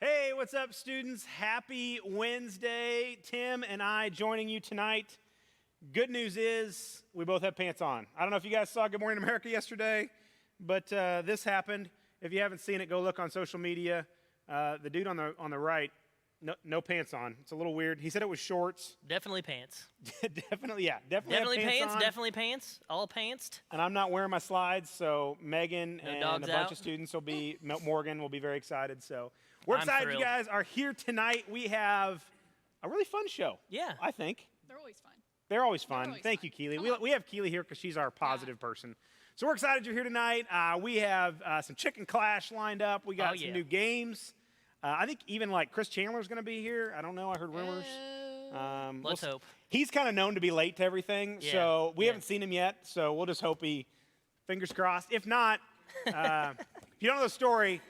Hey, what's up, students? Happy Wednesday. Tim and I joining you tonight. Good news is we both have pants on. I don't know if you guys saw Good Morning America yesterday, but this happened. If you haven't seen it, go look on social media. The dude on the right, no pants on. It's a little weird. He said it was shorts. Definitely pants. Definitely have Definitely pants on. Definitely pants. All pantsed. And I'm not wearing my slides, so Megan and a bunch out. of students will be, Morgan will be very excited. So we're excited thrilled. you guys are here tonight. We have a really fun show. Yeah. I think. They're always fun. They're always fun. always Thank fun. you, Keely. We have Keely here because she's our positive person. So we're excited you're here tonight. We have some Chicken Clash lined up. We got some new games. I think even like Chris Chandler's going to be here. I don't know. I heard rumors. Let's hope. He's kind of known to be late to everything, so we haven't seen him yet. So we'll just hope he, fingers crossed. If not, if you don't know the story,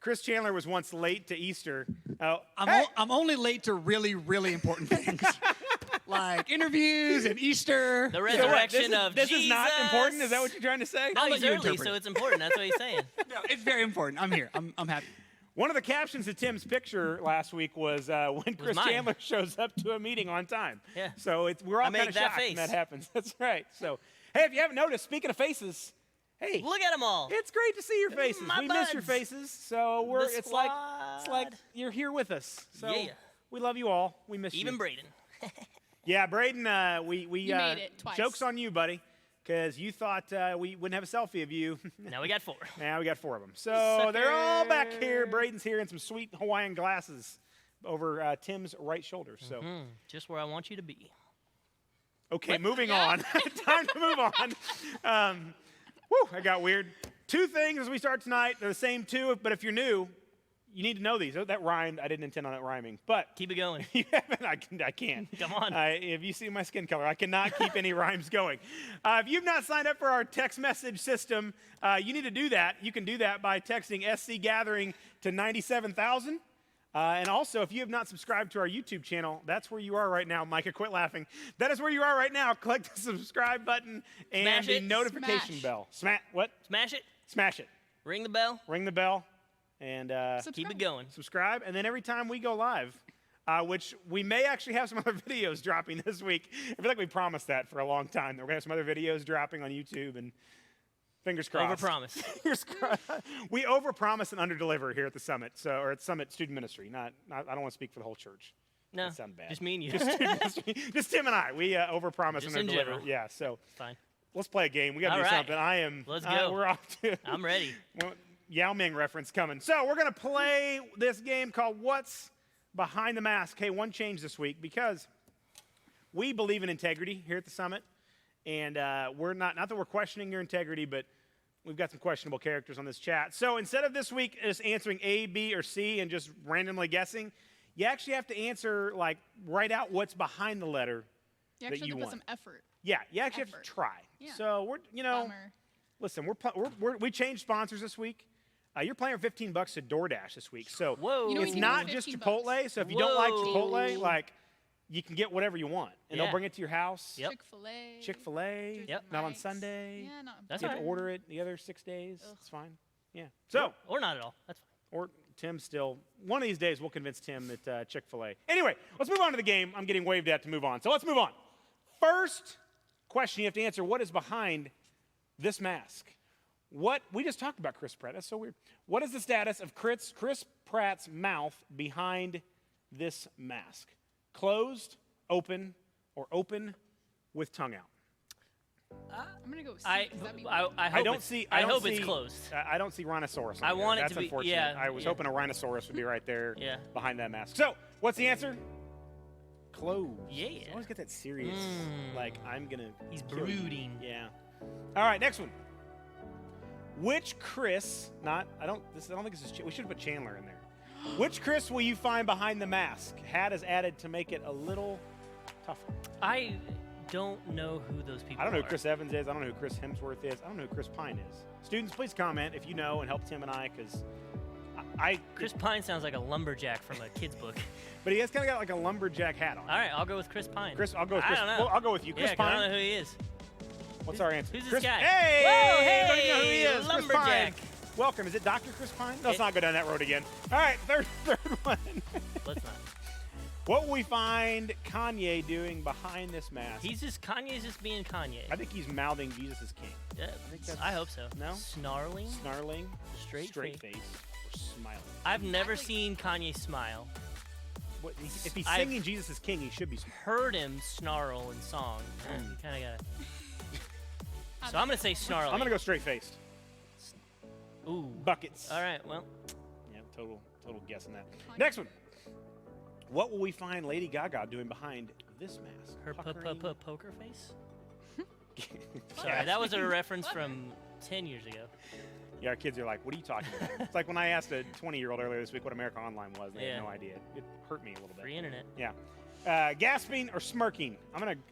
Chris Chandler was once late to Easter. I'm only late to really, really important things. Like interviews and Easter. The resurrection of this Jesus. is not important? Is that what you're trying to say? No, he's you early, interpret. so it's important. That's what he's saying. No, it's very important. I'm here. I'm happy. One of the captions of Tim's picture last week was when Chris mine. Chandler shows up to a meeting on time. Yeah. So we're all I kind make of that shocked when face. that happens. That's right. So, hey, if you haven't noticed, speaking of faces, hey, Look at them all. it's great to see your faces. My We miss your buds. faces. So The it's like squad. you're here with us. So Yeah. we love you all. We miss Even you. Braden. Yeah, Braden, we You made it twice. Joke's on you, buddy, because you thought we wouldn't have a selfie of you. Now we got 4. Now we got 4 of them. So they're all back here. Braden's here in some sweet Hawaiian glasses over Tim's right shoulder. So, Just where I want you to be. okay, moving on. Time to move on. Whew, that got weird. 2 things as we start tonight. They're the same 2, but if you're new, you need to know these. Oh, that rhymed. I didn't intend on it rhyming, but Keep it going. you haven't. I can't. Come on. If you see my skin color, I cannot keep any rhymes going. If you've not signed up for our text message system, you need to do that. You can do that by texting SC Gathering to 97,000. And also, if you have not subscribed to our YouTube channel, that's where you are right now. Micah, quit laughing. That is where you are right now. Click the subscribe button and Smash the it. notification Smash. bell. What? Smash it. Smash it. Ring the bell. Ring the bell. And Keep it going. subscribe, and then every time we go live, which we may actually have some other videos dropping this week. I feel like we promised that for a long time. That we're going to have some other videos dropping on YouTube, and fingers crossed. Overpromise. Fingers crossed. We overpromise and underdeliver here at the Summit, or at Summit Student Ministry. I don't want to speak for the whole church. No. That sounds bad. Just me and you. Just Tim and I. We overpromise Just and in underdeliver. general. Yeah, so Fine. let's play a game. We got to All do right. something. Let's go. We're off to. I'm ready. Yao Ming reference coming. So we're going to play this game called What's Behind the Mask. Hey, one change this week because we believe in integrity here at the Summit. And we're not that we're questioning your integrity, but we've got some questionable characters on this chat. So instead of this week just answering A, B, or C and just randomly guessing, you actually have to answer, like, write out what's behind the letter You that actually you have to put want. some effort. Yeah, you actually have Effort. to try. Yeah. So Bummer. listen, we changed sponsors this week. You're playing for $15 to DoorDash this week. So Whoa. You know it's what you not need just 15 Chipotle. bucks. So if you don't like Whoa. Chipotle, like, you can get whatever you want. And they'll Yeah. bring it to your house. Yep. Chick-fil-A. Chick-fil-A. Yep. Not on Mike's. Sunday. Yeah, not That's You have all to right. order it the other 6 days. Ugh. It's fine. Yeah. So, Or not at all. That's fine. or Tim still, one of these days we'll convince Tim that Chick-fil-A. Anyway, let's move on to the game. I'm getting waved at to move on. So let's move on. First question you have to answer, what is behind this mask? We just talked about Chris Pratt. That's so weird. What is the status of Chris Pratt's mouth behind this mask? Closed, open, or open with tongue out? I'm gonna go with C. I 'cause that'd be hope I don't hope see, it's closed. I don't see rhinoceros. On I here. want it That's to be- unfortunate. yeah, I was yeah. hoping a rhinoceros would be right there Yeah. behind that mask. So, what's the answer? Closed. Yeah. I always get that serious, like I'm gonna. He's kill you. brooding. Yeah. All right, next one. Which Chris? I don't think this is. We should put Chandler in there. Which Chris will you find behind the mask? Hat is added to make it a little tougher. I don't know who those people I don't know are. who Chris Evans is. I don't know who Chris Hemsworth is. I don't know who Chris Pine is. Students, please comment if you know and help Tim and I, because Chris Pine sounds like a lumberjack from a kid's book. But he has kind of got like a lumberjack hat on. All right, I'll go with Chris Pine. I'll go with Chris. I don't know. Well, I'll go with you. Chris yeah, 'cause I Pine. don't know who he is. What's our answer? Who's this Chris, guy? Hey! Whoa, Anybody know who he hey, is? lumberjack. Chris Welcome. Is it Dr. Chris Pine? Let's not go down that road again. All right, third one. Let's not. What will we find Kanye doing behind this mask? Kanye's just being Kanye. I think he's mouthing Jesus is king. Yeah, that's- I hope so. No? Snarling. Snarling, Straight face, or smiling. I've never seen Kanye smile. What, if he's I've- singing Jesus is king, he should be smiling. Heard him snarl in song. You kind of gotta. So I'm gonna say snarling. I'm gonna go straight faced. Ooh. Buckets. All right. Well. Yeah, total guess on that. Next one. What will we find Lady Gaga doing behind this mask? Her Puckering- poker face. Yeah. Sorry, that was a reference from 10 years ago. Yeah, our kids are like, what are you talking about? It's like when I asked a 20-year-old earlier this week what America Online was, and they had Yeah. no idea. It hurt me a little bit. Free internet. Yeah. Gasping or smirking? I'm going to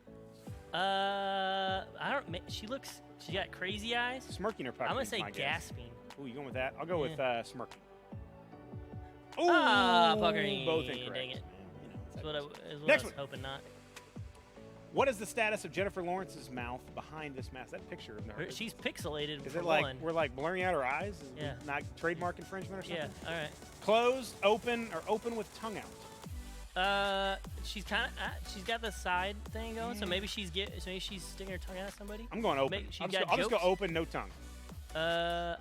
I don't. She got crazy eyes. smirking or puckering. I'm gonna is say my guess. gasping. Ooh, you going with that? I'll go with smirking. Ooh, Puckering. both incorrect. Dang it. Man, you know, That's what I was Next one. hoping not. What is the status of Jennifer Lawrence's mouth behind this mask? That picture of her. She's pixelated. Is for it like one. we're like blurring out her eyes? Is Yeah. it not trademark infringement or something? Yeah. All right. Closed, open, or open with tongue out? She's kind of. She's got the side thing going, so maybe she's sticking her tongue out at somebody. I'm going open. Maybe she I'll got just go jokes? open, no tongue. Oh,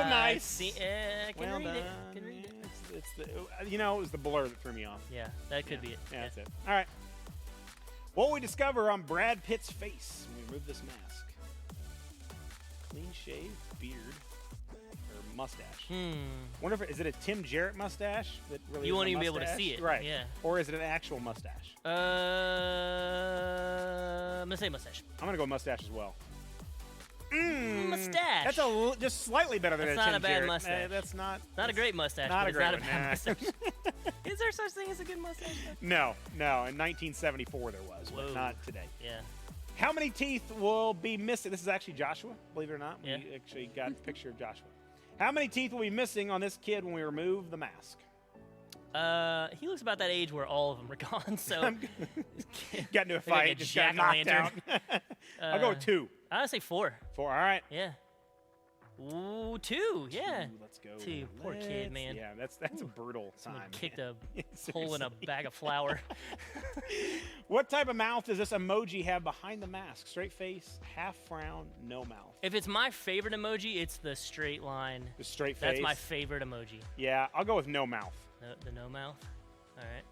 nice. See, I can Well read done. it. Can read it. Yeah, it's the, it was the blur that threw me off. Yeah, that could be it. Yeah, that's it. All right. What will we discover on Brad Pitt's face when we remove this mask? Clean shave, beard, or mustache? Wonder if is it a Tim Jarrett mustache that really You is won't a even be able to mustache? see it, right? yeah. Or is it an actual mustache? I'm gonna say mustache. I'm gonna go mustache as well. Mustache. That's just slightly better than That's a not Tim a bad Jarrett. mustache. That's not. Not a great mustache. Not but a it's great not a one, bad nah. mustache. Is there such thing as a good mustache? No. In 1974 there was, but Whoa. not today. Yeah. How many teeth will be missing? This is actually Joshua, believe it or not. Yeah. We actually got a picture of Joshua. How many teeth will be missing on this kid when we remove the mask? He looks about that age where all of them are gone. So Got into a Like a fight, just got knocked out. jack-o'-lantern. I'll go with 2. I would say 4. 4, all right. Yeah. Ooh, 2. Yeah. 2, let's go. 2. Poor kid, man. Yeah, that's a brutal Someone time. kicked man. a hole in a bag of flour. What type of mouth does this emoji have behind the mask? Straight face, half frown, no mouth. If it's my favorite emoji, it's the straight line. The straight face. That's my favorite emoji. Yeah, I'll go with no mouth. The no mouth. All right.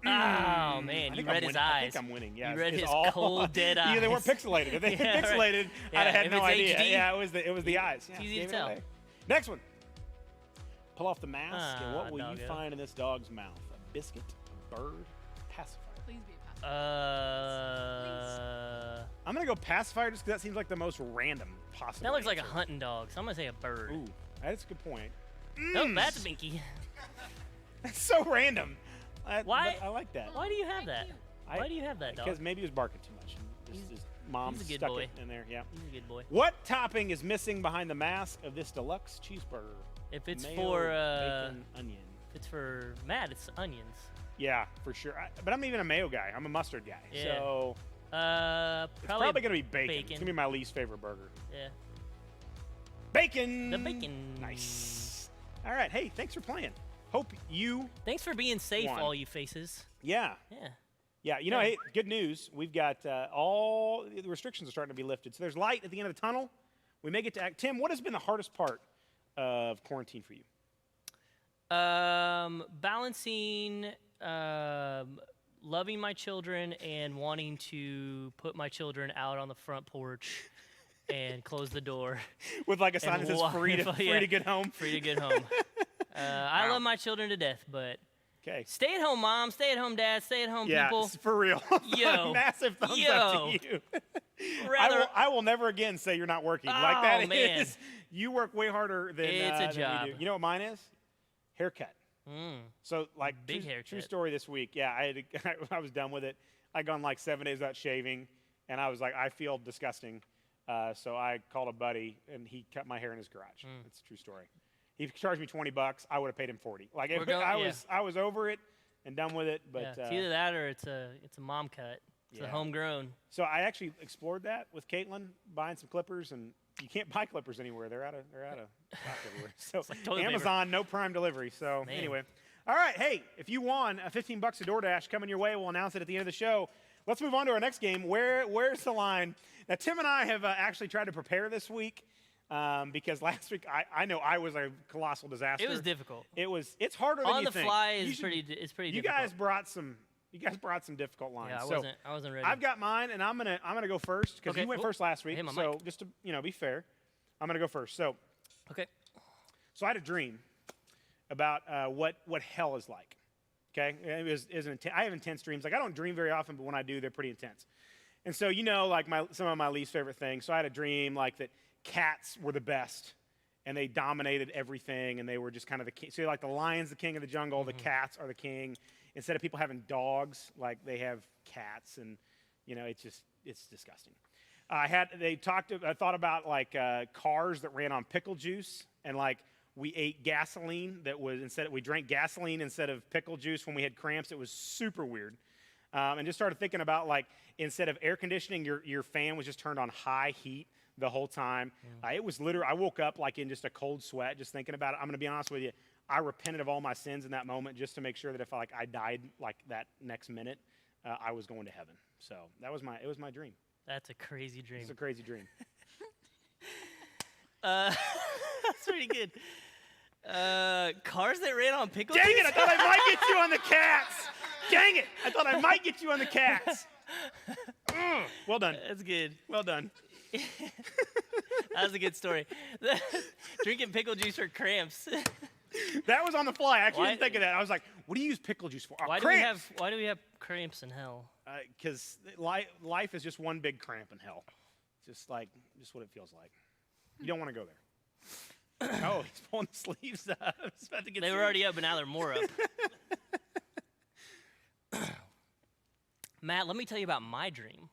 Oh man, I you think read I'm his winning. eyes. I think I'm winning. Yeah, You read it's his all- cold, dead Yeah, they weren't eyes. pixelated. If they had Yeah, been right. pixelated, Yeah, I'd have had if no it's idea. HD, Yeah, it was the eyes. Yeah, easy to gave it tell. away. Next one. Pull off the mask, and what Ah, will you doggo. find in this dog's mouth? A biscuit, a bird, pacifier. Please be a pass. I'm gonna go pacifier just because that seems like the most random possible. that looks like a answer. hunting dog, so I'm gonna say a bird. Ooh, that's a good point. Oh, that's Binky. That's so random. Why- but I like that. Why do you have that? Why do you have that dog? Because maybe he was barking too much. And his mom he's a good stuck boy. it in there. Yeah. He's a good boy. What topping is missing behind the mask of this deluxe cheeseburger? If it's Mayo, for bacon, onion. if it's for Matt, it's onions. Yeah, for sure. But I'm even a mayo guy. I'm a mustard guy. Yeah. So Probably, it's probably gonna be bacon. It's bacon. gonna be my least favorite burger. Yeah. Bacon. The bacon. Nice. All right. Hey, thanks for playing. Hope you. Thanks for being safe, One. all you faces. Yeah. Yeah. Yeah. You know, Yeah. hey, good news. We've got all the restrictions are starting to be lifted. So there's light at the end of the tunnel. We may get to act. Tim, what has been the hardest part of quarantine for you? Balancing loving my children and wanting to put my children out on the front porch and close the door. With like a sign And that says walk- free to yeah. get home. Free to get home. I Wow. love my children to death, but Okay. stay at home, mom. Stay at home, dad. Stay at home, Yeah, people. it's for real. Yo. Massive thumbs up Yo. to you. Rather, I will never again say you're not working. Oh, Like that man. is, you work way harder than, It's a than we job. do. You know what mine is? Haircut. So like Big true haircut. story this week. Yeah, I was done with it. I'd gone like 7 days without shaving, and I was like, I feel disgusting. So I called a buddy, and he cut my hair in his garage. It's a true story. He charged me $20. I would have paid him $40. Like We're going- yeah. I was over it and done with it. But yeah, it's either that or it's a mom cut. It's a Yeah. homegrown. so I actually explored that with Caitlin, buying some clippers, and you can't buy clippers anywhere. They're out of stock everywhere. So like toilet paper. Amazon, no Prime delivery. So Man. anyway, all right. Hey, if you won $15 of DoorDash coming your way, we'll announce it at the end of the show. Let's move on to our next game. Where's the line? Now Tim and I have actually tried to prepare this week because last week I know I was a colossal disaster. It was difficult. It's harder than On you the think. fly You is should- pretty. It's pretty You difficult. guys brought some difficult lines. Yeah, So I wasn't ready. I've got mine, and I'm gonna go first because Okay. you went Oh, first last week. hey, my So mic. just to be fair, I'm gonna go first. So Okay. I had a dream about what hell is like. Okay, I have intense dreams. Like I don't dream very often, but when I do, they're pretty intense. And so like some of my least favorite things. So I had a dream like that cats were the best, and they dominated everything, and they were just kind of the king. So like the lion's the king of the jungle, the cats are the king. Instead of people having dogs, like they have cats, and it's disgusting. I thought about like cars that ran on pickle juice, and like we ate gasoline we drank gasoline instead of pickle juice when we had cramps. It was super weird. And just started thinking about like instead of air conditioning, your fan was just turned on high heat the whole time. It was literally, I woke up like in just a cold sweat just thinking about it. I'm going to be honest with you. I repented of all my sins in that moment just to make sure that if I died like that next minute, I was going to heaven. So it was my dream. That's a crazy dream. It's a crazy dream. That's pretty good. Cars that ran on pickle Dang juice? it, I thought I might get you on the cats. Dang it, I thought I might get you on the cats. Well done. That's good. Well done. That was a good story. Drinking pickle juice for cramps. That was on the fly. I actually Why- didn't think of that. I was like, what do you use pickle juice for? Oh, Why do we have cramps in hell? Because life is just one big cramp in hell. Just what it feels like. You don't want to go there. Oh, he's pulling the sleeves up. It's about to get They were serious. already up, but now they're more up. Matt, let me tell you about my dream.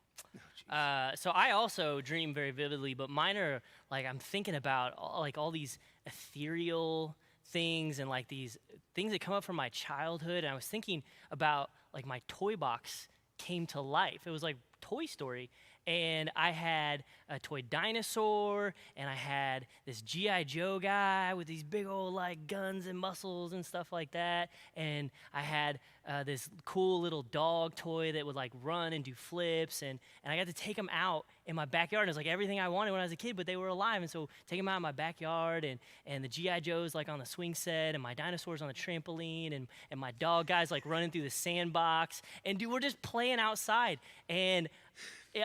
So I also dream very vividly, but mine are like I'm thinking about all these ethereal things and like these things that come up from my childhood. And I was thinking about like my toy box came to life. It was like Toy Story. And I had a toy dinosaur, and I had this G.I. Joe guy with these big old like guns and muscles and stuff like that. And I had this cool little dog toy that would like run and do flips. And I got to take them out in my backyard. And it was like everything I wanted when I was a kid, but they were alive. And so take them out in my backyard, and the G.I. Joe's like on the swing set, and my dinosaur's on the trampoline, and my dog guy's like running through the sandbox. And dude, we're just playing outside. And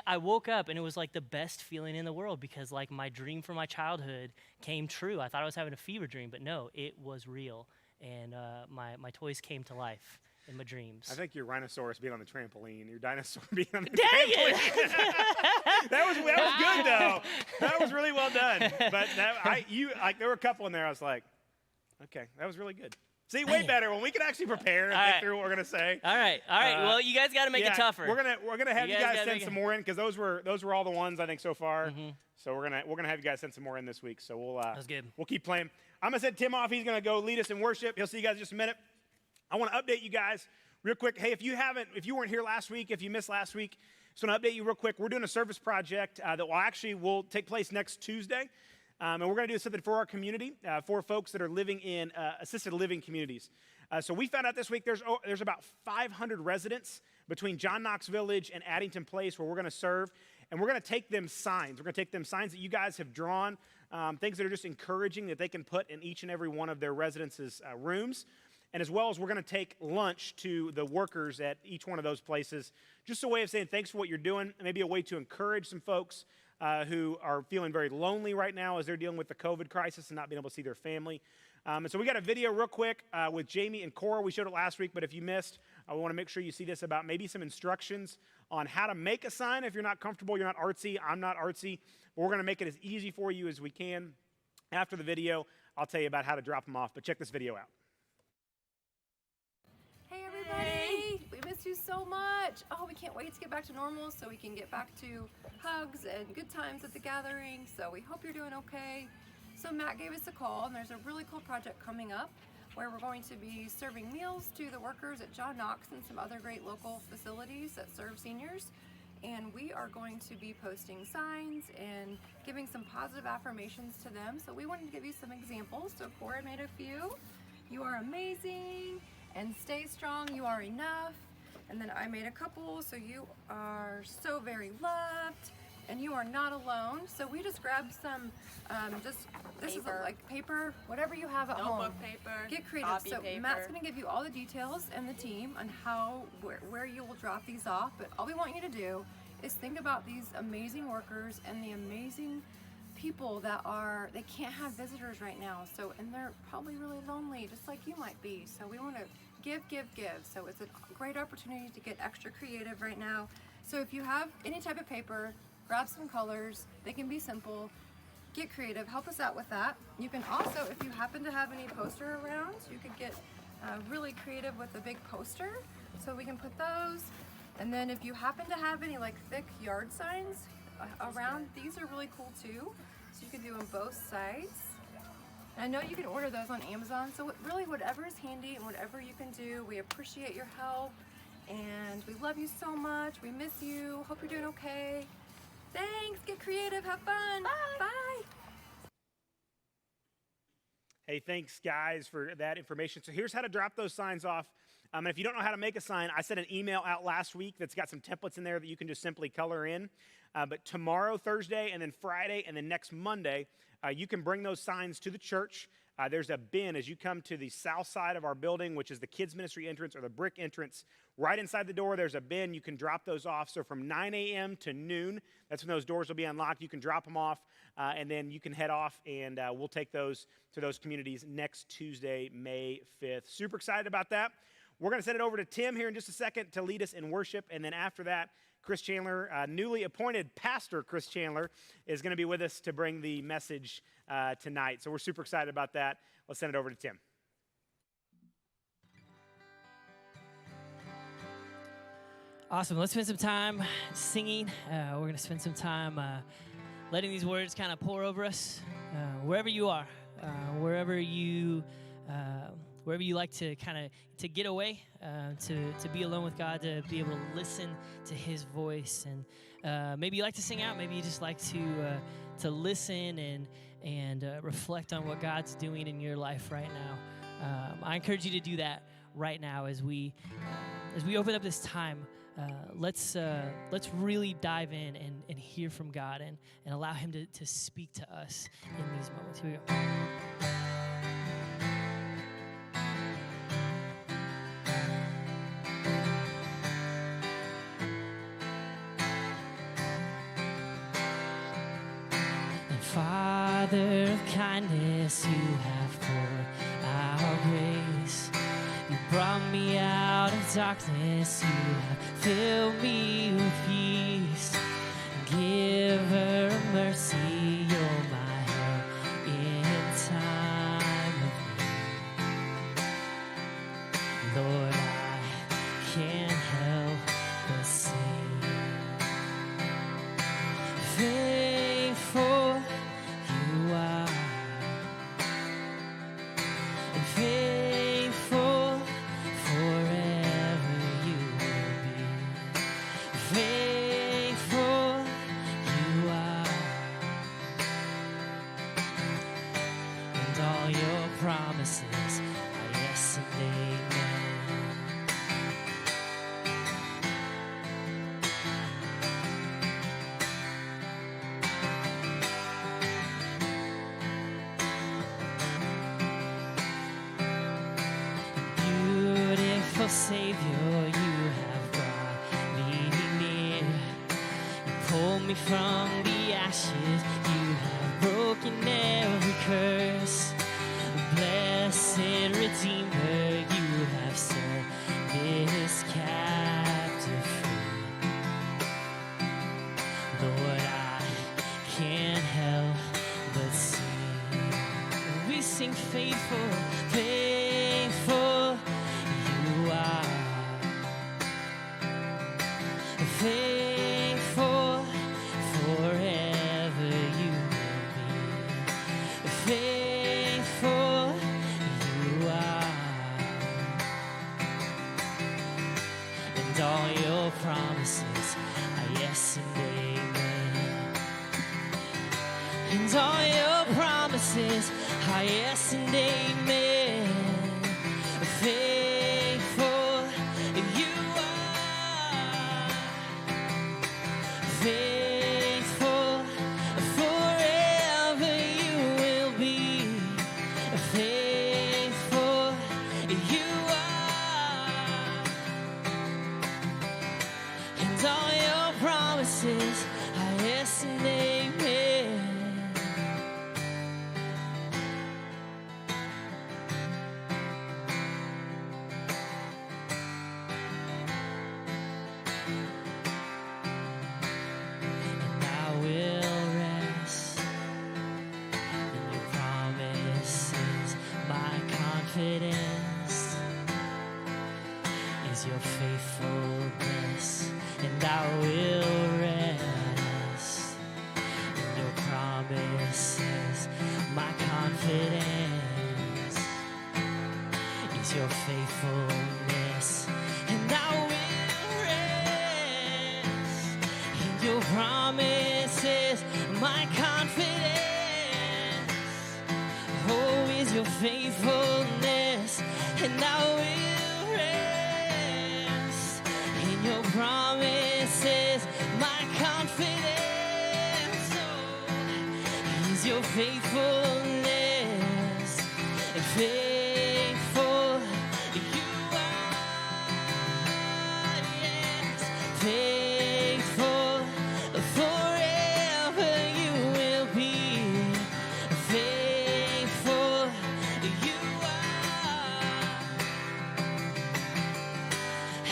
I woke up and it was like the best feeling in the world because like my dream from my childhood came true. I thought I was having a fever dream, but no, it was real. And my toys came to life in my dreams. I think your rhinoceros being on the trampoline, your dinosaur being on the Dang trampoline. it! That was good though. That was really well done. But there were a couple in there. I was like, okay, that was really good. See, way better when we can actually prepare and All think right. through what we're gonna say. All right. Well, you guys got to make it tougher. We're gonna have You you guys guys gotta send make some it- more in because those were all the ones I think so far. So we're gonna have you guys send some more in this week. So we'll That's good. We'll keep playing. I'm gonna send Tim off. He's gonna go lead us in worship. He'll see you guys in just a minute. I want to update you guys real quick. Hey, if you weren't here last week, if you missed last week, just want to update you real quick. We're doing a service project that will take place next Tuesday. And we're going to do something for our community, for folks that are living in assisted living communities. So we found out this week there's about 500 residents between John Knox Village and Addington Place where we're going to serve. And we're going to take them signs. We're going to take them signs that you guys have drawn, things that are just encouraging that they can put in each and every one of their residences' rooms. And as well as we're going to take lunch to the workers at each one of those places. Just a way of saying thanks for what you're doing. Maybe a way to encourage some folks who are feeling very lonely right now as they're dealing with the COVID crisis and not being able to see their family. And so we got a video real quick with Jamie and Cora. We showed it last week, but if you missed, I want to make sure you see this about maybe some instructions on how to make a sign if you're not comfortable, you're not artsy. I'm not artsy. But we're going to make it as easy for you as we can. After the video, I'll tell you about how to drop them off, but check this video out. Hey everybody! We missed you so much! Oh, we can't wait to get back to normal so we can get back to hugs and good times at the gathering. So we hope you're doing okay. So Matt gave us a call and there's a really cool project coming up where we're going to be serving meals to the workers at John Knox and some other great local facilities that serve seniors. and we are going to be posting signs and giving some positive affirmations to them. So we wanted to give you some examples. So Cora made a few. You are amazing, and stay strong, you are enough. And then I made a couple. So you are so very loved, and you are not alone. So we just grabbed some, this is Paper. like paper, whatever you have at home. Notebook paper. Get creative. Copy So paper. Matt's gonna give you all the details and the team on how, where you will drop these off. But all we want you to do is think about these amazing workers and the amazing people that they can't have visitors right now. So, and they're probably really lonely, just like you might be. So we want to give. So it's a great opportunity to get extra creative right now. So if you have any type of paper, grab some colors. They can be simple. Get creative. Help us out with that. You can also, if you happen to have any poster around, you could get really creative with a big poster. So we can put those. And then if you happen to have any like thick yard signs around, these are really cool too. So you can do on both sides. And I know you can order those on Amazon. So really whatever is handy and whatever you can do, we appreciate your help. And we love you so much. We miss you. Hope you're doing okay. Thanks. Get creative. Have fun. Bye. Hey, thanks, guys, for that information. So here's how to drop those signs off. And if you don't know how to make a sign, I sent an email out last week that's got some templates in there that you can just simply color in. But tomorrow, Thursday, and then Friday, and then next Monday, you can bring those signs to the church. There's a bin as you come to the south side of our building, which is the kids ministry entrance or the brick entrance. Right inside the door, there's a bin. You can drop those off. So from 9 a.m. to noon, that's when those doors will be unlocked. You can drop them off, and then you can head off, and we'll take those to those communities next Tuesday, May 5th. Super excited about that. We're going to send it over to Tim here in just a second to lead us in worship, and then after that, Chris Chandler, newly appointed pastor Chris Chandler, is going to be with us to bring the message tonight. So we're super excited about that. Let's send it over to Tim. Awesome. Let's spend some time singing. We're going to spend some time letting these words kind of pour over us. Wherever you are, wherever you like to kind of to get away, to be alone with God, to be able to listen to His voice, and maybe you like to sing out. Maybe you just like to listen and reflect on what God's doing in your life right now. I encourage you to do that right now as we open up this time. Let's really dive in and hear from God and allow Him to speak to us in these moments. Here we go. Father of kindness, you have poured out grace. You brought me out of darkness. You have filled me with peace. Giver of mercy, you're my help in time of need. Lord, I can't help but sing. Faithful you are, and faithful forever you will be. Faithful you are, and all your promises are yes and amen. Savior, you have brought me near. You pulled me from the ashes. You have broken every curse. Blessed Redeemer, you have set this captive free. Lord, I can't help but sing. We sing faithful, faithful. Faithful forever you will be. Faithful you are, and all your your promises are yes and amen. And all your promises are yes and amen. Faithful you are. Faithful forever you will be. Faithful you are. And all your promises are yes and amen. And I will rest in your promises. My confidence is your faithfulness. And I will rest in your promises. My confidence is your faithfulness. And I will rest in your promises. My confidence, oh, is your faithfulness. And I will rest in your promises. My confidence, oh, is your faithfulness. And faithful you are, yes. Faithful forever you will be. Faithful you are.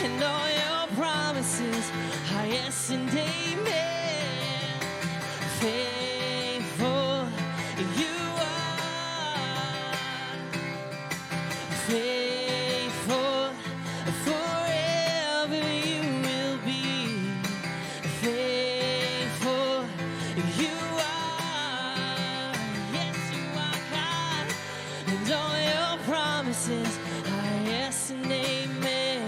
And all your promises are yes and amen. Faithful you are. Faithful forever you will be. Faithful you are. Yes, you are God. And all your promises are yes and amen.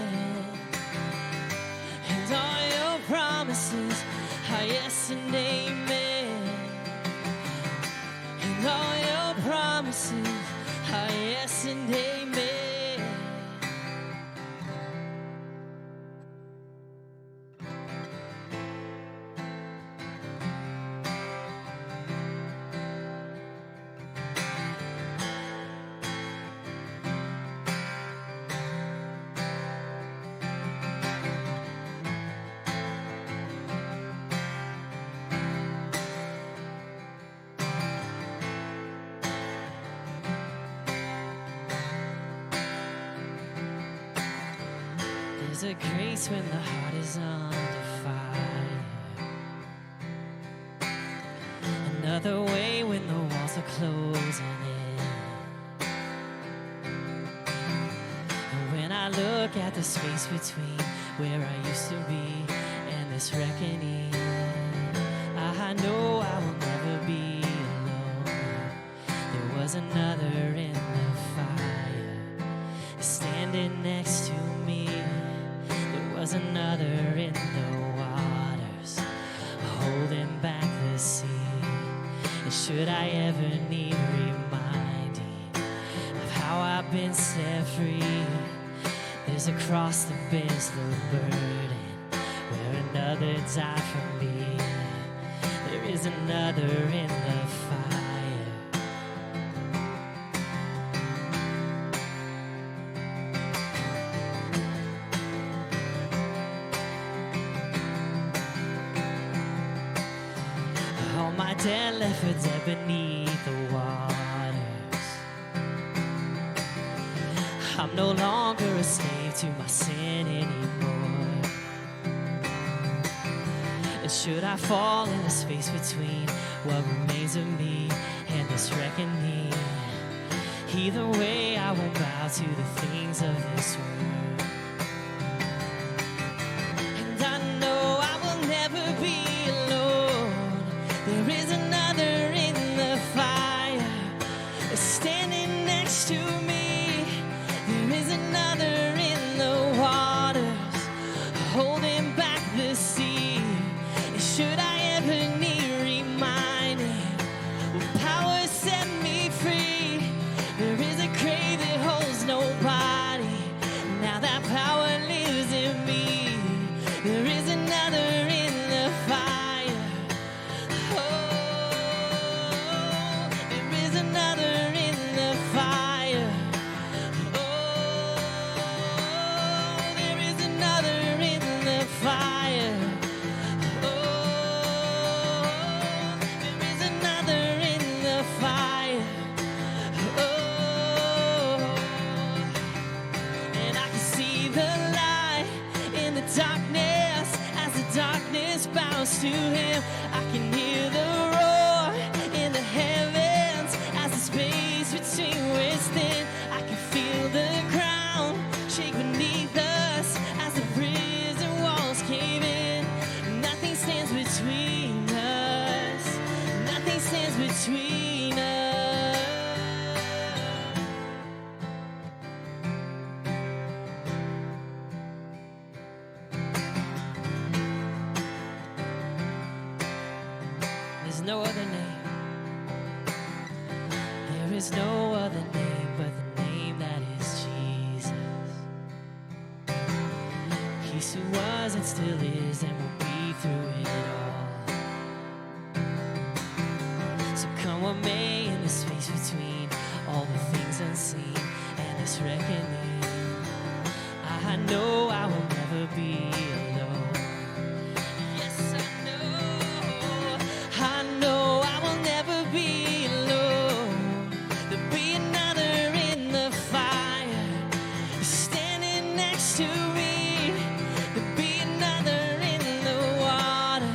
And all your promises are yes and amen. And all your promises are yes and amen. There's a grace when the heart is under fire. Another way when the walls are closing in. And when I look at the space between where I used to be and this reckoning, I know I will never be alone. There was another in the fire standing next to me. Was another in the waters, holding back the sea. And should I ever need reminding of how I've been set free, there's a cross that bears the burden, where another died for me. There is another in the fire. My dead left for dead beneath the waters. I'm no longer a slave to my sin anymore. And should I fall in the space between what remains of me and this reckoning, either way I won't bow to the things of this world. And I know I will never be alone. There is another in the fire standing next to me. There is another in the waters holding back darkness, as the darkness bows to him. I can hear the roar in the heavens as the space between was thin. I can feel the ground shake beneath us as the prison walls cave in. Nothing stands between us. Nothing stands between us. There's no other name. There is no other name but the name that is Jesus. He who was and still is and will be through it all. So come what may in the space between all the things unseen and this reckoning, I know I will never be alone. Yes, I know I will never be alone. There'll be another in the fire standing next to me. There'll be another in the water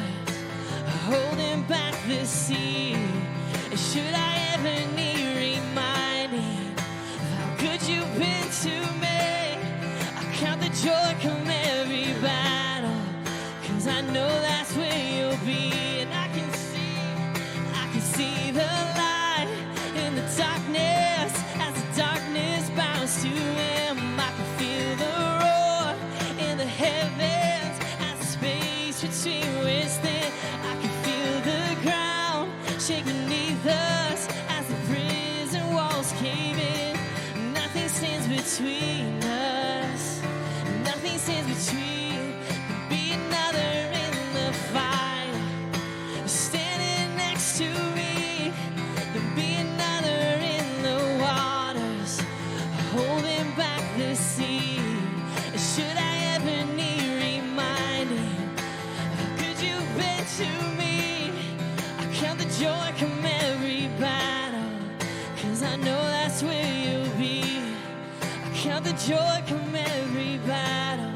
holding back the sea. And should I ever need reminding of how good you've been to me, I count the joy come every battle, 'cause I know that's where you'll be. And I can see the light in the darkness as the darkness bows to him. I can feel the roar in the heavens as the space between was thin. I can feel the ground shake beneath us as the prison walls cave in. Nothing stands between us. Nothing stands between. There'll be another in the fire standing next to me. There'll be another in the waters holding back the sea. And should I ever need reminding of how good you've been to me, I count the joy come every battle, 'cause I know that's where you'll be. I count the joy come every battle,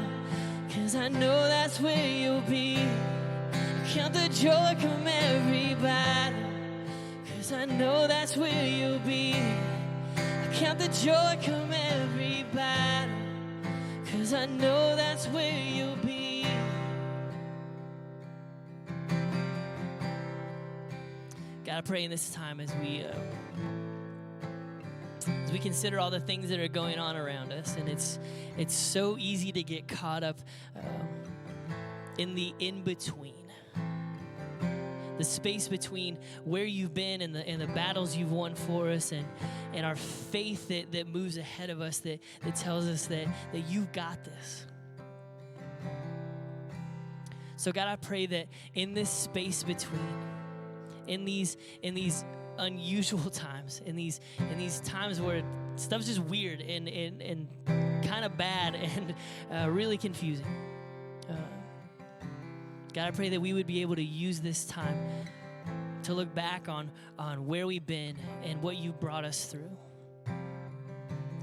'cause I know that's where you'll be. I count the joy come every battle, 'cause I know that's where you'll be. I count the joy come every battle, 'cause I know that's where you'll be. God, I pray in this time as we consider all the things that are going on around us, and it's so easy to get caught up in the in-between. The space between where you've been and the battles you've won for us, and our faith that moves ahead of us, that tells us that you've got this. So God, I pray that in this space between, in these unusual times, in these times where stuff's just weird and kind of bad and really confusing, God, I pray that we would be able to use this time to look back on where we've been and what you brought us through.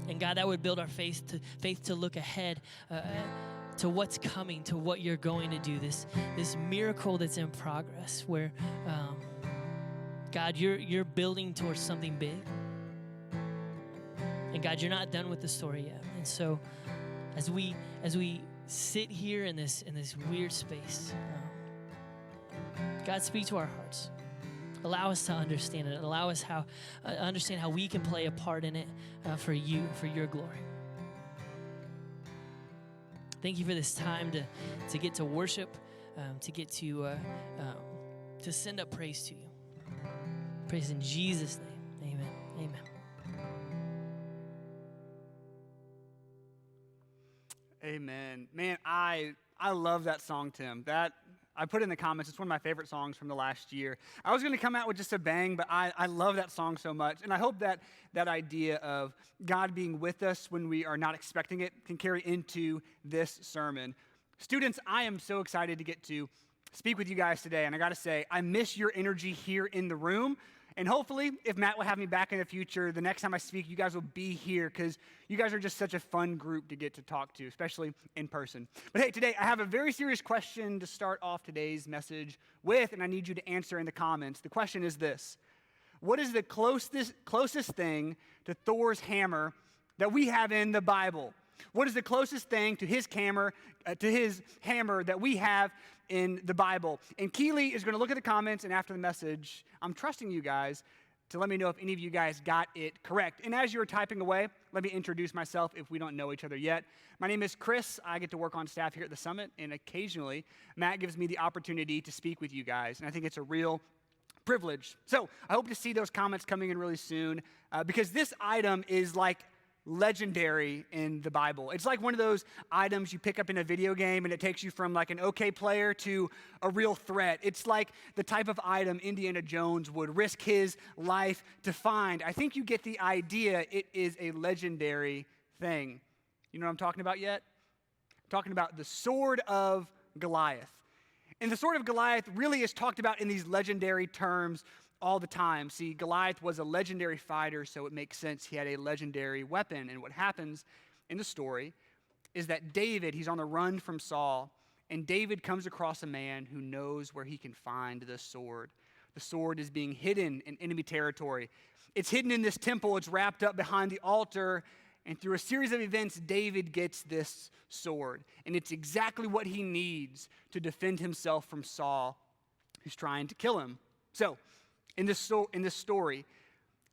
And God, that would build our faith to look ahead to what's coming, to what you're going to do, this miracle that's in progress, where God, you're building towards something big. And God, you're not done with the story yet. And so as we sit here in this weird space, God, speak to our hearts. Allow us to understand it. Allow us understand how we can play a part in it for you, for your glory. Thank you for this time to get to worship, to get to send up praise to you. Praise in Jesus' name. Amen. Amen. Amen. Man, I love that song, Tim. That I put it in the comments. It's one of my favorite songs from the last year. I was going to come out with just a bang, but I love that song so much. And I hope that idea of God being with us when we are not expecting it can carry into this sermon. Students, I am so excited to get to speak with you guys today. And I got to say, I miss your energy here in the room. And hopefully, if Matt will have me back in the future, the next time I speak, you guys will be here because you guys are just such a fun group to get to talk to, especially in person. But hey, today I have a very serious question to start off today's message with, and I need you to answer in the comments. The question is this: what is the closest thing to Thor's hammer that we have in the Bible? What is the closest thing to his hammer that we have in the Bible? And Keely is going to look at the comments, and after the message, I'm trusting you guys to let me know if any of you guys got it correct. And as you're typing away, let me introduce myself if we don't know each other yet. My name is Chris. I get to work on staff here at the Summit, and occasionally Matt gives me the opportunity to speak with you guys, and I think it's a real privilege. So I hope to see those comments coming in really soon because this item is like legendary in the Bible. It's like one of those items you pick up in a video game and it takes you from like an okay player to a real threat. It's like the type of item Indiana Jones would risk his life to find. I think you get the idea. It is a legendary thing. You know what I'm talking about yet? I'm talking about the Sword of Goliath. And the Sword of Goliath really is talked about in these legendary terms all the time. See, Goliath was a legendary fighter, so it makes sense he had a legendary weapon. And what happens in the story is that David, he's on the run from Saul, and David comes across a man who knows where he can find the sword. The sword is being hidden in enemy territory. It's hidden in this temple. It's wrapped up behind the altar. And through a series of events, David gets this sword. And it's exactly what he needs to defend himself from Saul, who's trying to kill him. So, in this story,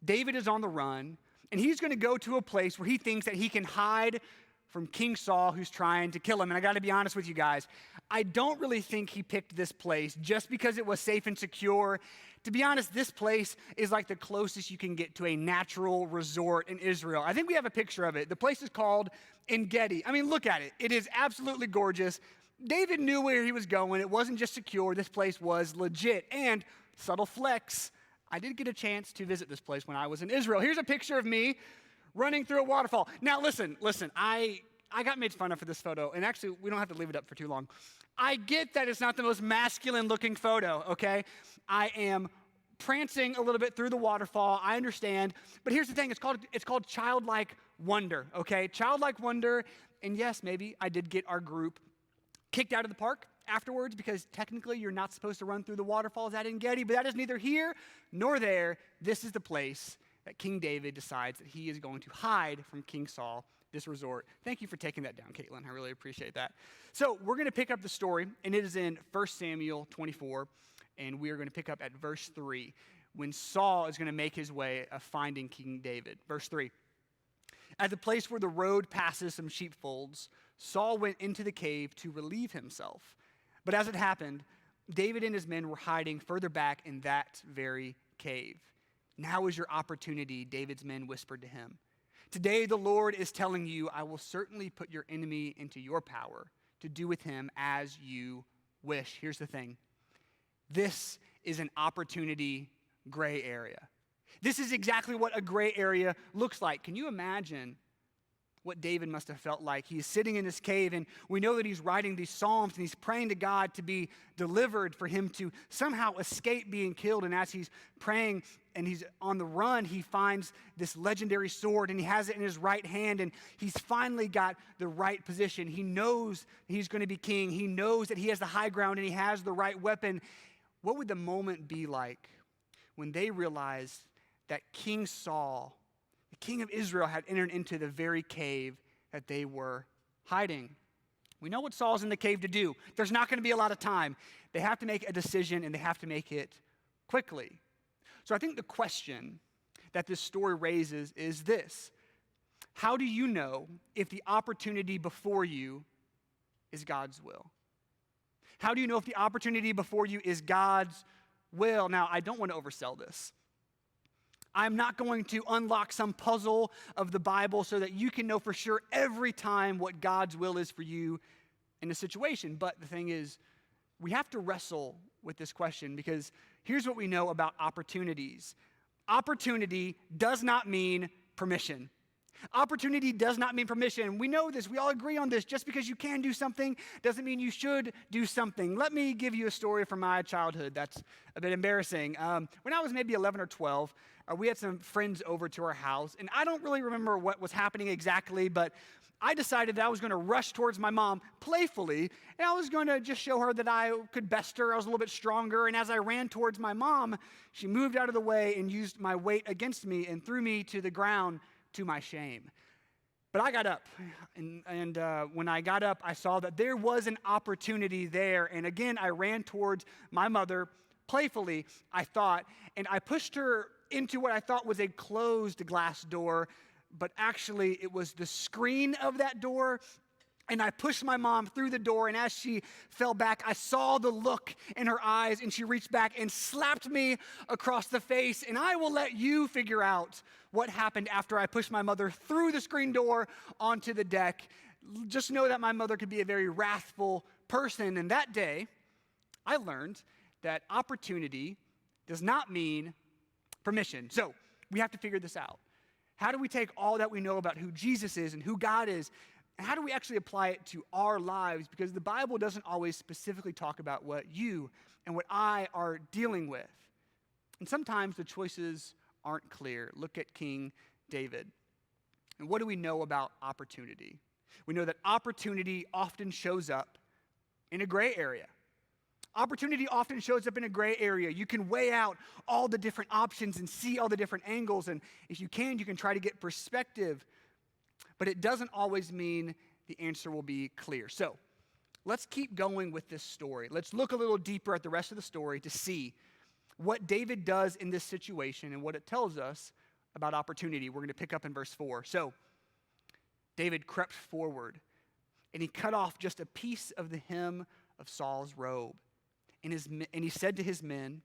David is on the run, and he's going to go to a place where he thinks that he can hide from King Saul, who's trying to kill him. And I got to be honest with you guys, I don't really think he picked this place just because it was safe and secure. To be honest, this place is like the closest you can get to a natural resort in Israel. I think we have a picture of it. The place is called En-Gedi. I mean, look at it. It is absolutely gorgeous. David knew where he was going. It wasn't just secure. This place was legit. And subtle flex, I did get a chance to visit this place when I was in Israel. Here's a picture of me running through a waterfall. Now, listen, I got made fun of for this photo, and actually, we don't have to leave it up for too long. I get that it's not the most masculine-looking photo, okay? I am prancing a little bit through the waterfall. I understand, but here's the thing. It's called childlike wonder, okay? Childlike wonder, and yes, maybe I did get our group kicked out of the park afterwards because technically you're not supposed to run through the waterfalls at En-Gedi, but that is neither here nor there. This is the place that King David decides that he is going to hide from King Saul, this resort. Thank you for taking that down, Caitlin. I really appreciate that. So we're going to pick up the story, and it is in 1 Samuel 24, and we are going to pick up at verse 3, when Saul is going to make his way of finding King David. Verse 3, at the place where the road passes some sheepfolds, Saul went into the cave to relieve himself. But as it happened, David and his men were hiding further back in that very cave. Now is your opportunity, David's men whispered to him. Today the Lord is telling you, I will certainly put your enemy into your power to do with him as you wish. Here's the thing. This is an opportunity gray area. This is exactly what a gray area looks like. Can you imagine what David must have felt like? He's sitting in this cave, and we know that he's writing these psalms, and he's praying to God to be delivered, for him to somehow escape being killed. And as he's praying and he's on the run, he finds this legendary sword, and he has it in his right hand, and he's finally got the right position. He knows he's going to be king. He knows that he has the high ground, and he has the right weapon. What would the moment be like when they realized that King Saul, the king of Israel, had entered into the very cave that they were hiding? We know what Saul's in the cave to do. There's not going to be a lot of time. They have to make a decision, and they have to make it quickly. So I think the question that this story raises is this: how do you know if the opportunity before you is God's will? How do you know if the opportunity before you is God's will? Now, I don't want to oversell this. I'm not going to unlock some puzzle of the Bible so that you can know for sure every time what God's will is for you in a situation. But the thing is, we have to wrestle with this question, because here's what we know about opportunities. Opportunity does not mean permission. Opportunity does not mean permission. We know this. We all agree on this. Just because you can do something doesn't mean you should do something. Let me give you a story from my childhood that's a bit embarrassing. When I was maybe 11 or 12, we had some friends over to our house, and I don't really remember what was happening exactly, but I decided that I was going to rush towards my mom playfully, and I was going to just show her that I could best her. I was a little bit stronger, and as I ran towards my mom, she moved out of the way and used my weight against me and threw me to the ground to my shame. But I got up, and when I got up, I saw that there was an opportunity there, and again, I ran towards my mother playfully, I thought, and I pushed her into what I thought was a closed glass door, but actually it was the screen of that door, and I pushed my mom through the door, and as she fell back, I saw the look in her eyes, and she reached back and slapped me across the face, and I will let you figure out what happened after I pushed my mother through the screen door onto the deck. Just know that my mother could be a very wrathful person, and that day, I learned that opportunity does not mean permission. So we have to figure this out. How do we take all that we know about who Jesus is and who God is, and how do we actually apply it to our lives? Because the Bible doesn't always specifically talk about what you and what I are dealing with. And sometimes the choices aren't clear. Look at King David. And what do we know about opportunity? We know that opportunity often shows up in a gray area. Opportunity often shows up in a gray area. You can weigh out all the different options and see all the different angles, and if you can try to get perspective, but it doesn't always mean the answer will be clear. So let's keep going with this story. Let's look a little deeper at the rest of the story to see what David does in this situation and what it tells us about opportunity. We're going to pick up in verse 4. So David crept forward, and he cut off just a piece of the hem of Saul's robe. And he said to his men,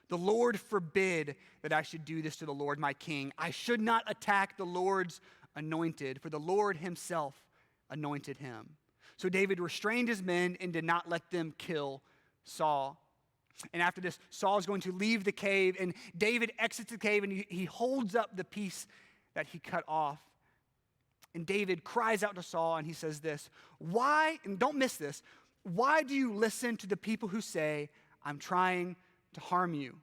"The Lord forbid that I should do this to the Lord my king. I should not attack the Lord's anointed, for the Lord himself anointed him." So David restrained his men and did not let them kill Saul. And after this, Saul is going to leave the cave, and David exits the cave, and he holds up the piece that he cut off. And David cries out to Saul, and he says this, "Why," and don't miss this, "why do you listen to the people who say, 'I'm trying to harm you'?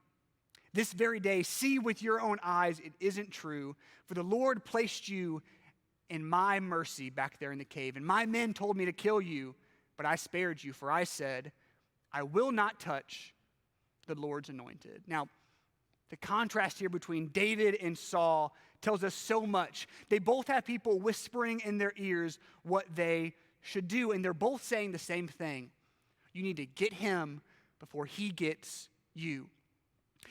This very day, see with your own eyes it isn't true, for the Lord placed you in my mercy back there in the cave, and my men told me to kill you, but I spared you, for I said, I will not touch the Lord's anointed." Now, the contrast here between David and Saul tells us so much. They both have people whispering in their ears what they should do, and they're both saying the same thing. You need to get him before he gets you.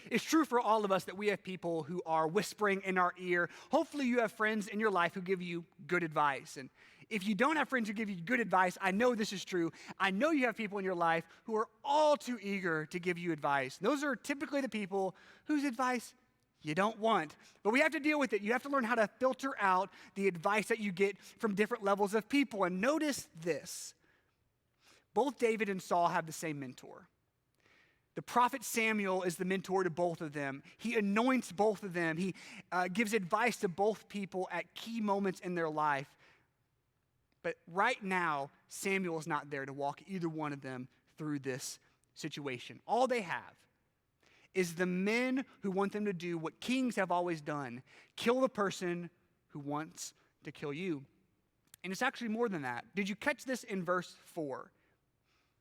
It's true for all of us that we have people who are whispering in our ear. Hopefully you have friends in your life who give you good advice. And if you don't have friends who give you good advice, I know this is true. I know you have people in your life who are all too eager to give you advice. Those are typically the people whose advice you don't want. But we have to deal with it. You have to learn how to filter out the advice that you get from different levels of people. And notice this. Both David and Saul have the same mentor. The prophet Samuel is the mentor to both of them. He anoints both of them. He gives advice to both people at key moments in their life. But right now, Samuel is not there to walk either one of them through this situation. All they have is the men who want them to do what kings have always done: kill the person who wants to kill you. And it's actually more than that. Did you catch this in verse 4?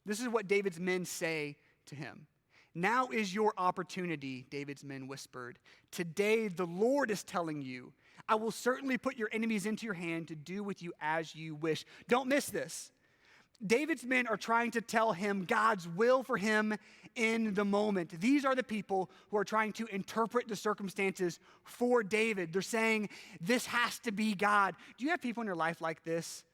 This is what David's men say to him. "Now is your opportunity," David's men whispered. "Today the Lord is telling you, I will certainly put your enemies into your hand to do with you as you wish." Don't miss this. David's men are trying to tell him God's will for him in the moment. These are the people who are trying to interpret the circumstances for David. They're saying, this has to be God. Do you have people in your life like this?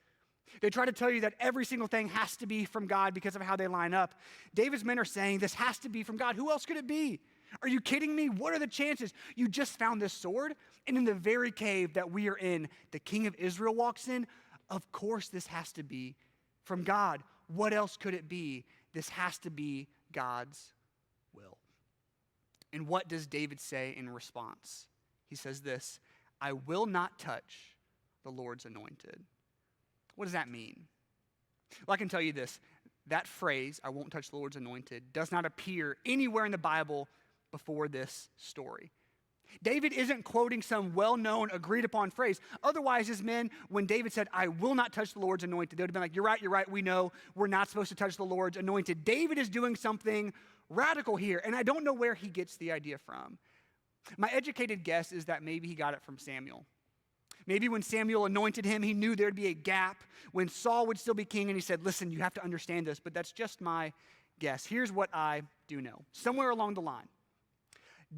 They try to tell you that every single thing has to be from God because of how they line up. David's men are saying, this has to be from God. Who else could it be? Are you kidding me? What are the chances? You just found this sword, and in the very cave that we are in, the king of Israel walks in. Of course this has to be from God. What else could it be? This has to be God's will. And what does David say in response? He says this, I will not touch the Lord's anointed. What does that mean? Well, I can tell you this. That phrase, I won't touch the Lord's anointed, does not appear anywhere in the Bible before this story. David isn't quoting some well-known, agreed-upon phrase. Otherwise, his men, when David said, I will not touch the Lord's anointed, they would have been like, you're right, we know we're not supposed to touch the Lord's anointed. David is doing something radical here, and I don't know where he gets the idea from. My educated guess is that maybe he got it from Samuel. Maybe when Samuel anointed him, he knew there'd be a gap when Saul would still be king, and he said, listen, you have to understand this, but that's just my guess. Here's what I do know. Somewhere along the line,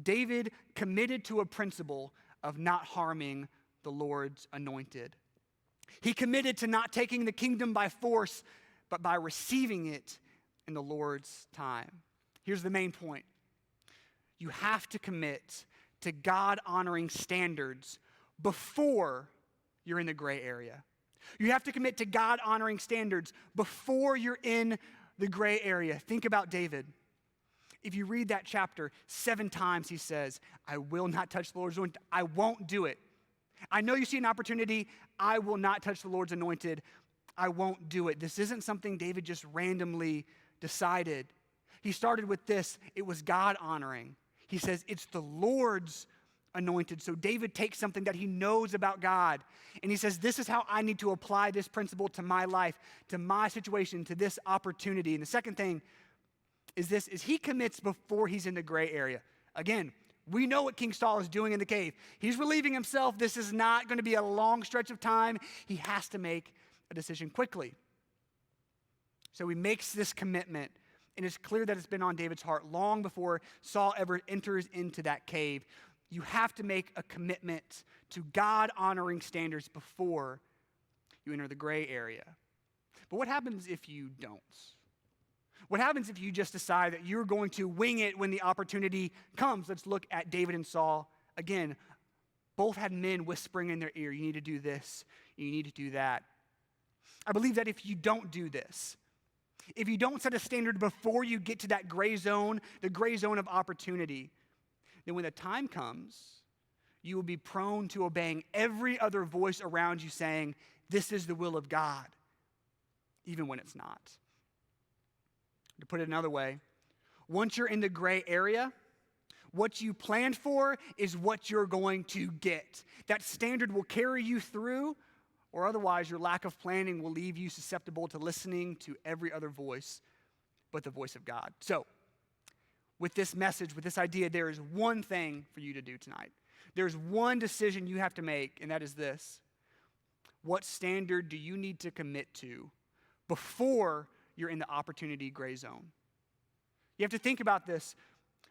David committed to a principle of not harming the Lord's anointed. He committed to not taking the kingdom by force, but by receiving it in the Lord's time. Here's the main point. You have to commit to God-honoring standards before you're in the gray area. You have to commit to God-honoring standards before you're in the gray area. Think about David. If you read that chapter, 7 times he says, I will not touch the Lord's anointed. I won't do it. I know you see an opportunity. I will not touch the Lord's anointed. I won't do it. This isn't something David just randomly decided. He started with this. It was God honoring. He says, it's the Lord's anointed. So David takes something that he knows about God, and he says, this is how I need to apply this principle to my life, to my situation, to this opportunity. And the second thing is he commits before he's in the gray area. Again, we know what King Saul is doing in the cave. He's relieving himself. This is not going to be a long stretch of time. He has to make a decision quickly. So he makes this commitment, and it's clear that it's been on David's heart long before Saul ever enters into that cave. You have to make a commitment to God-honoring standards before you enter the gray area. But what happens if you don't? What happens if you just decide that you're going to wing it when the opportunity comes? Let's look at David and Saul. Again, both had men whispering in their ear, you need to do this, you need to do that. I believe that if you don't do this, if you don't set a standard before you get to that gray zone, the gray zone of opportunity, then when the time comes, you will be prone to obeying every other voice around you saying, this is the will of God, even when it's not. To put it another way, once you're in the gray area, what you planned for is what you're going to get. That standard will carry you through, or otherwise your lack of planning will leave you susceptible to listening to every other voice but the voice of God. So, with this message, with this idea, there is one thing for you to do tonight. There's one decision you have to make, and that is this. What standard do you need to commit to before you're in the opportunity gray zone? You have to think about this.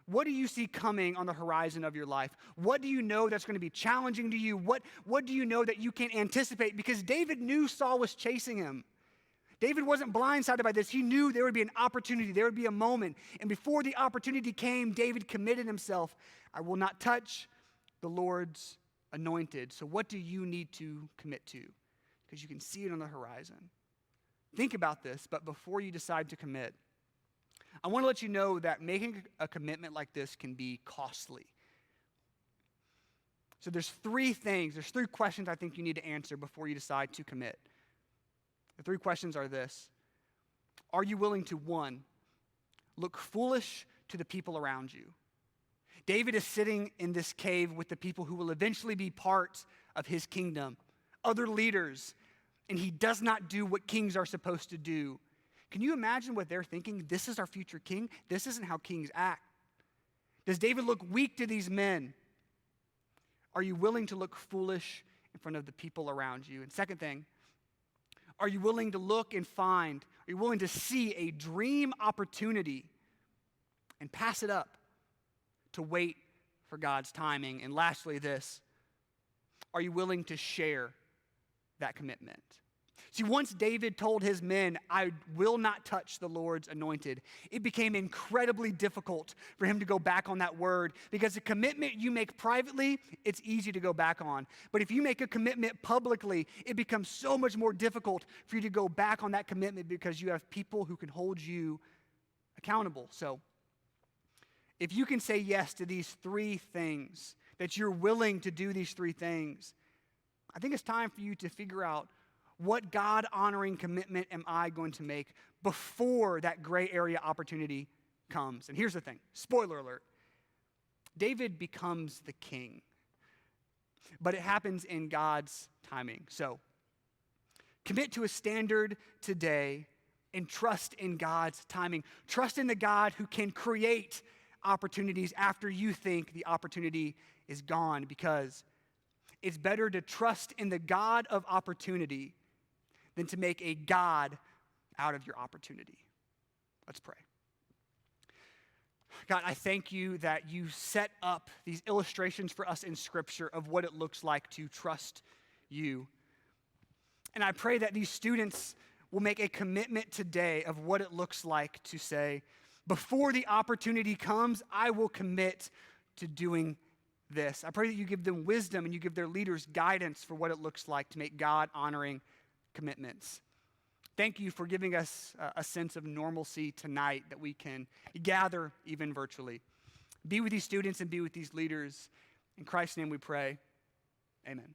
What do you see coming on the horizon of your life? What do you know that's going to be challenging to you? What do you know that you can't anticipate? Because David knew Saul was chasing him. David wasn't blindsided by this. He knew there would be an opportunity. There would be a moment. And before the opportunity came, David committed himself. I will not touch the Lord's anointed. So what do you need to commit to? Because you can see it on the horizon. Think about this, but before you decide to commit, I want to let you know that making a commitment like this can be costly. So there's 3 questions I think you need to answer before you decide to commit. The 3 questions are this. Are you willing to, 1, look foolish to the people around you? David is sitting in this cave with the people who will eventually be part of his kingdom, other leaders, and he does not do what kings are supposed to do. Can you imagine what they're thinking? This is our future king? This isn't how kings act. Does David look weak to these men? Are you willing to look foolish in front of the people around you? And second thing, are you willing to look and find, are you willing to see a dream opportunity and pass it up to wait for God's timing? And lastly, this, are you willing to share that commitment? See, once David told his men, I will not touch the Lord's anointed, it became incredibly difficult for him to go back on that word, because a commitment you make privately, it's easy to go back on. But if you make a commitment publicly, it becomes so much more difficult for you to go back on that commitment, because you have people who can hold you accountable. So if you can say yes to these 3 things, that you're willing to do these three things, I think it's time for you to figure out, what God-honoring commitment am I going to make before that gray area opportunity comes? And here's the thing, spoiler alert, David becomes the king, but it happens in God's timing. So commit to a standard today and trust in God's timing. Trust in the God who can create opportunities after you think the opportunity is gone, because it's better to trust in the God of opportunity than to make a God out of your opportunity. Let's pray. God, I thank you that you set up these illustrations for us in Scripture of what it looks like to trust you. And I pray that these students will make a commitment today of what it looks like to say, before the opportunity comes, I will commit to doing this. I pray that you give them wisdom and you give their leaders guidance for what it looks like to make God-honoring commitments. Thank you for giving us a sense of normalcy tonight, that we can gather even virtually. Be with these students and be with these leaders. In Christ's name we pray. Amen.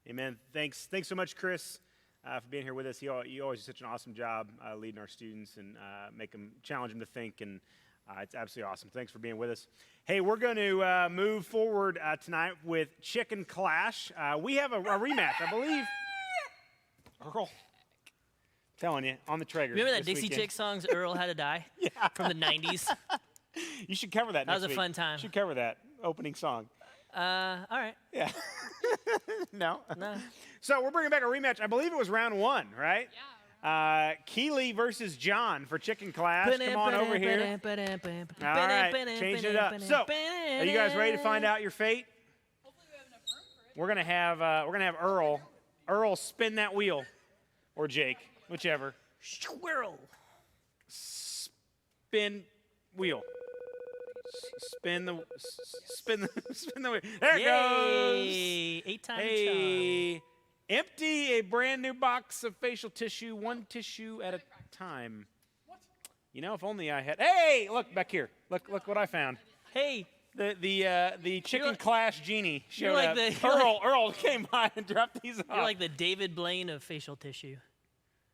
Amen. Thanks so much, Chris, for being here with us. You always do such an awesome job leading our students and challenge them to think, and it's absolutely awesome. Thanks for being with us. Hey, we're going to move forward tonight with Chicken Clash. We have a rematch, I believe. Earl, telling you, on the Traeger. Remember that this Dixie weekend. Chick songs, Earl Had to Die? Yeah. From the 90s? You should cover that That next was a week. fun time. You should cover that opening song. All right. Yeah. No? No. So we're bringing back a rematch. I believe it was round one, right? Yeah. Keely versus John for Chicken Clash. Come on over here. All right, change it up. So, are you guys ready to find out your fate? Hopefully we have enough room for it. We're gonna have Earl spin that wheel, or Jake, whichever. Squirrel. Spin wheel. Spin the wheel. There it Yay! goes. 8-time charm. Hey, empty a brand new box of facial tissue, one tissue at a time. You know, if only I had. Hey, look back here. Look what I found. Hey, The Chicken Clash genie showed like up. Earl came by and dropped these off. you're like the David Blaine of facial tissue.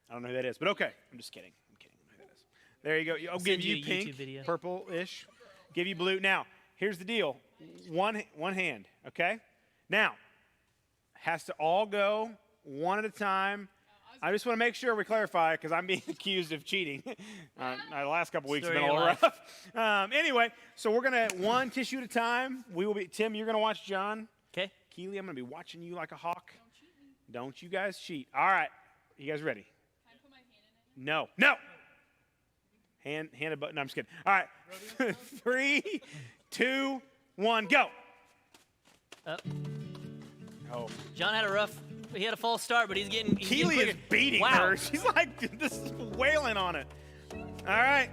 I don't know who that is, but okay. I'm just kidding. I don't know who that is. There you go. I'll give send you you a pink, YouTube video. purple-ish. Give you blue. Now, here's the deal. One hand, okay? Now, has to all go one at a time. I just want to make sure we clarify, because I'm being accused of cheating. The last couple weeks have been a Story little of rough. Anyway, so we're going to one tissue at a time. We will be Tim, you're going to watch John. Okay. Keely, I'm going to be watching you like a hawk. Don't you guys cheat. All right. You guys ready? Can I put my hand in it? No. Hand a button. No, I'm just kidding. All right. 3, 2, 1, go. Oh. John had he had a false start, but he's getting Keely is quicker. beating Wow. her. She's like this is wailing on it. All right.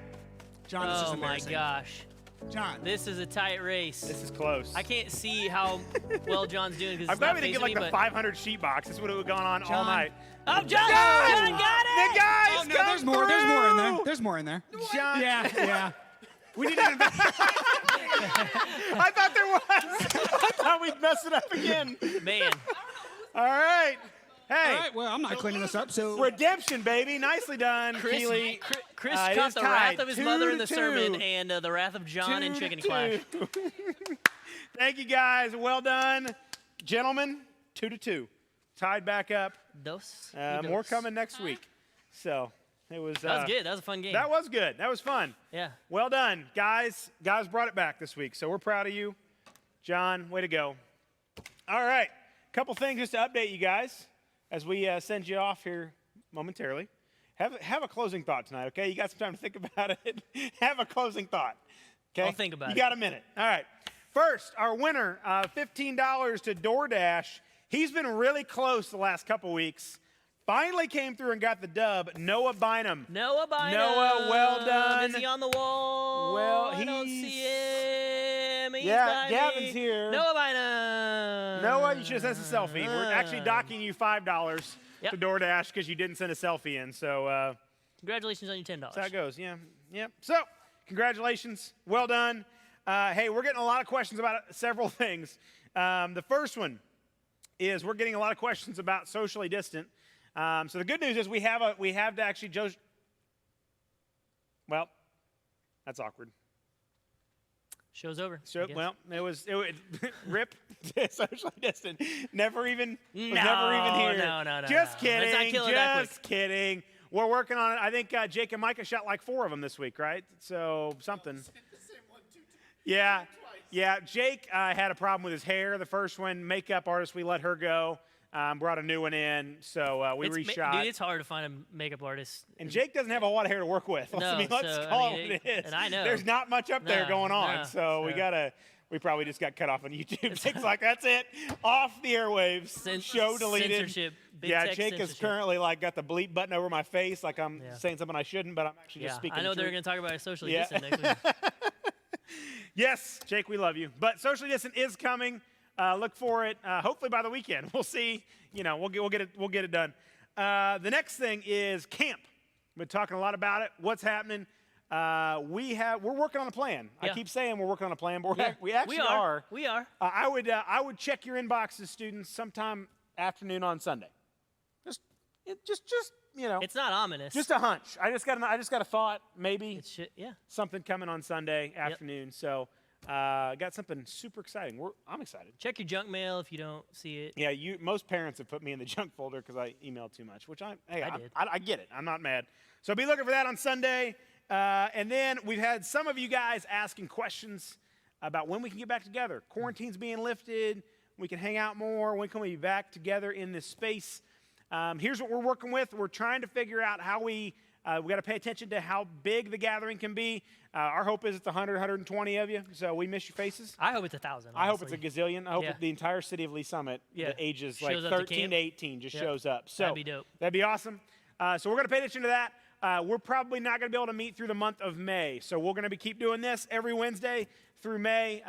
John, this is Oh my embarrassing. gosh. John, This is a tight race. This is close. I can't see how well John's doing because I'm it's glad not we didn't get facing like me, the but 500 sheet box. This would have gone on all John. night. Oh, John! John! John got it! The guys oh, no, come there's more. There's more in there. through! There's more in there. John. Yeah. We didn't even. I thought there was. I thought we'd mess it up again. Man, All right. Hey. All right. Well, I'm not cleaning this up. So Redemption, baby. Nicely done, Chris Keely. Chris it caught is the tied. wrath of his 2 mother to in the 2. sermon and the wrath of John in 2 Chicken to Clash. 2. Thank you, guys. Well done. Gentlemen, 2 to 2. Tied back up. Dos. More coming next week. So it was. That was good. That was a fun game. That was good. That was fun. Yeah. Well done, guys. Guys brought it back this week, so we're proud of you. John, way to go. All right. Couple things just to update you guys as we send you off here momentarily. Have a closing thought tonight, okay? You got some time to think about it. Have a closing thought. Okay? I'll think about it. You got a minute. All right. First, our winner, $15 to DoorDash. He's been really close the last couple weeks. Finally came through and got the dub. Noah Bynum. Noah Bynum. Noah, well done. Is he on the wall? Well, I don't see he's- him. He's Yeah, by Gavin's me. here. Noah Bynum. Noah, you should have sent us a selfie. We're actually docking you $5 Yep. to DoorDash because you didn't send a selfie in. So Congratulations on your $10. that's how it goes. Yeah. So congratulations. Well done. Hey, we're getting a lot of questions about several things. The first one is we're getting a lot of questions about socially distant. So the good news is we have to actually well, that's awkward. Show's over. So, I guess. well, it was rip socially distant. Never even was No, never even here. no. Just Let's not kidding. kill it that Just kidding. We're working on it. I think Jake and Micah shot like 4 of them this week, right? So something. Yeah. Jake had a problem with his hair. The first one, makeup artist, we let her go. Brought a new one in, so we reshot. Dude, it's hard to find a makeup artist. And Jake doesn't have a lot of hair to work with. No, Let's so, call I mean, it what it is. and I know. There's not much up there No, going on, no, so so. we probably just got cut off on YouTube. Jake's like, that's it, off the airwaves, show deleted. Censorship. Big Yeah, tech Jake is censorship. currently like got the bleep button over my face, like I'm Yeah. saying something I shouldn't, but I'm actually just speaking. I know the they're truth. going to talk about socially Yeah. distant next week. Yes, Jake, we love you. But socially distant is coming. Look for it. Hopefully by the weekend. We'll see. We'll get it done. The next thing is camp. We've been talking a lot about it. What's happening? We're working on a plan. I Yeah. keep saying we're working on a plan, but Yeah, we actually are. We are. I would check your inboxes, students, sometime afternoon on Sunday. Just It's not ominous. just a hunch. I just got a thought. Maybe It's yeah. something coming on Sunday afternoon. So got something super exciting. I'm excited. Check your junk mail if you don't see it. Yeah, most parents have put me in the junk folder because I emailed too much, which I did. I get it. I'm not mad. So be looking for that on Sunday. And then we've had some of you guys asking questions about when we can get back together. Quarantine's being lifted. We can hang out more. When can we be back together in this space? Here's what we're working with. We're trying to figure out how we got to pay attention to how big the gathering can be. Our hope is it's 100, 120 of you, so we miss your faces. I hope it's 1,000. I hope it's a honestly. gazillion. I hope Yeah. that the entire city of Lee Summit, Yeah. the ages like Shows up to 13 camp. to 18, just Yep. shows up. So That'd be dope. That'd be awesome. So we're going to pay attention to that. We're probably not going to be able to meet through the month of May. So we're going to keep doing this every Wednesday through May.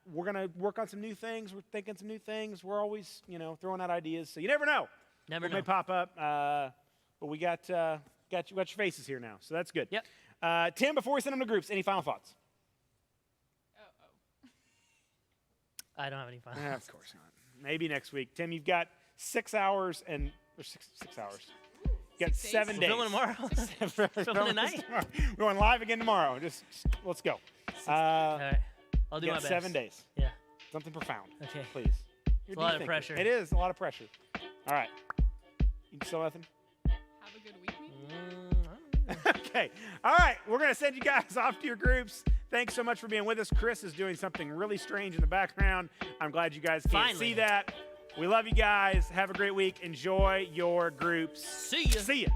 We're going to work on some new things. We're thinking some new things. We're always, throwing out ideas. So you never know. Never What know. may pop up. But we got your faces here now. So that's good. Yep. Tim, before we send them to groups, any final thoughts? I don't have any fun. Of course not. Maybe next week. Tim, you've got 6 hours or 6 hours. You got 7 days. Filming tomorrow. Filming tonight. We're going live again tomorrow. Just let's go. All right. I'll do You my got best. 7 days. Yeah. Something profound. Okay. Please. It's a lot of pressure. It is a lot of pressure. All right. You still nothing? Have a good week, maybe? Okay. All right. We're going to send you guys off to your groups. Thanks so much for being with us. Chris is doing something really strange in the background. I'm glad you guys can't Finally. see that. We love you guys. Have a great week. Enjoy your groups. See ya. See ya.